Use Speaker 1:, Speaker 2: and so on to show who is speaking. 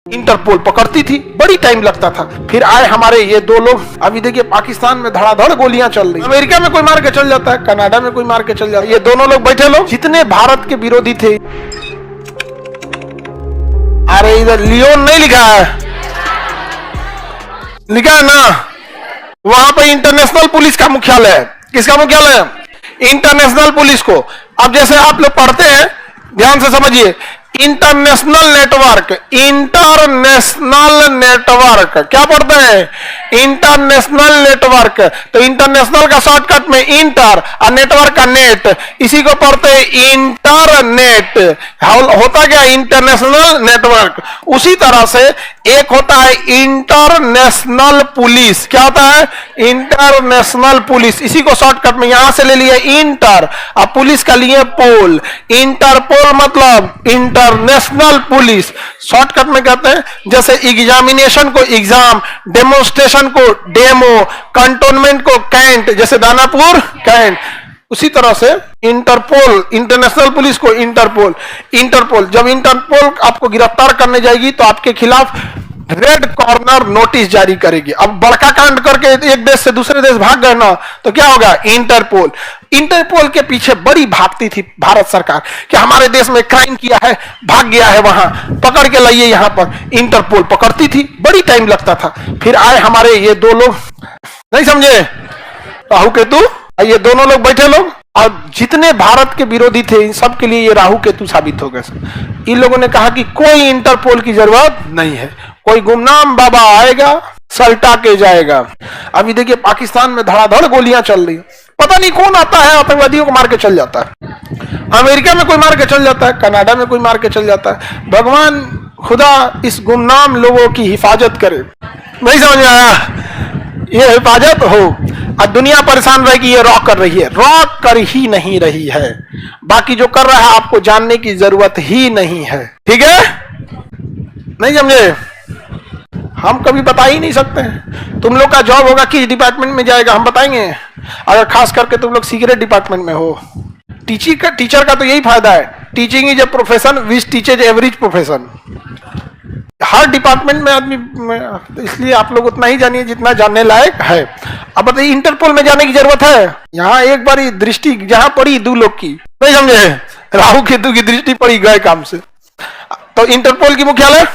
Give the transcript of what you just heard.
Speaker 1: Interpole पकड़ती थी, बड़ी टाइम लगता था। फिर आए हमारे ये दो लोग। अभी देखिए पाकिस्तान में धड़ाधड़ गोलियां चल रही, अमेरिका में कोई मार के चल जाता है, कनाडा में कोई मार के चल जाता है। ये दोनों लोग बैठे लोग जितने भारत के विरोधी थे। अरे इधर लियोन नहीं लिखा है, लिखा है ना, वहां पे इंटरनेशनल पुलिस का मुख्यालय है। किसका मुख्यालय है? इंटरनेशनल पुलिस को। अब जैसे आप लोग पढ़ते हैं, ध्यान से समझिए, इंटरनेशनल नेटवर्क, इंटरनेशनल नेटवर्क क्या पढ़ते हैं? International network. तो इंटरनेशनल का शॉर्टकट में इंटर और नेटवर्क का नेट, इसी को पढ़ते हैं इंटरनेट। होता क्या? International network. उसी तरह से एक होता है इंटरनेशनल पुलिस। क्या होता है? International police. इसी को शॉर्टकट में यहां से ले लिए इंटर और पुलिस का लिए पोल। इंटरपोल मतलब इंटरनेशनल पुलिस। शॉर्टकट में कहते हैं, जैसे एग्जामिनेशन को एग्जाम, डेमोन्स्ट्रेशन को डेमो, कंटोनमेंट को कैंट, जैसे दानापुर कैंट। उसी तरह से इंटरपोल, इंटरनेशनल पुलिस को इंटरपोल। इंटरपोल जब इंटरपोल आपको गिरफ्तार करने जाएगी तो आपके खिलाफ रेड कॉर्नर नोटिस जारी करेगी। अब बड़का कांड करके एक देश से दूसरे देश भाग गए ना, तो क्या होगा? इंटरपोल। इंटरपोल के पीछे बड़ी भागती थी भारत सरकार कि हमारे देश में क्राइम किया है, भाग गया है, वहां पकड़ के लाइए। यहां पर इंटरपोल पकड़ती थी, बड़ी टाइम लगता था। फिर आए हमारे ये दो लोग, नहीं समझे, राहु केतु। ये दोनों लोग बैठे लोग, और जितने भारत के विरोधी थे इन सब के लिए ये राहु केतु साबित हो गए। इन लोगों ने कहा कि कोई इंटरपोल की जरूरत नहीं है, कोई गुमनाम बाबा आएगा सल्टा के जाएगा। अभी देखिए पाकिस्तान में धड़ाधड़ गोलियां चल रही, पता नहीं कौन आता है आतंकवादियों को मार के चल जाता है। अमेरिका में कोई मार के चल जाता है, कनाडा में कोई मार के चल जाता है। भगवान खुदा इस गुमनाम लोगों की हिफाजत करे। नहीं समझ में आया? ये हिफाजत हो। और दुनिया परेशान रहे कि ये रॉक कर रही है, रॉक कर ही नहीं रही है। बाकी जो कर रहा है आपको जानने की जरूरत ही नहीं है। ठीक है? नहीं समझे? हम कभी बता ही नहीं सकते हैं। तुम लोग का जॉब होगा किस डिपार्टमेंट में जाएगा, हम बताएंगे? अगर खास करके तुम लोग सीक्रेट डिपार्टमेंट में हो। टीचर का तो यही फायदा है, teaching is a profession which teaches average profession. Her department में आदमी, इसलिए आप लोग उतना ही जानिए जितना जानने लायक है। अब बताइए इंटरपोल में जाने की जरूरत है? यहाँ एक बार दृष्टि जहां पड़ी दो लोग की, नहीं समझे, राहु केतु की दृष्टि पड़ी गए काम से। तो इंटरपोल की मुख्यालय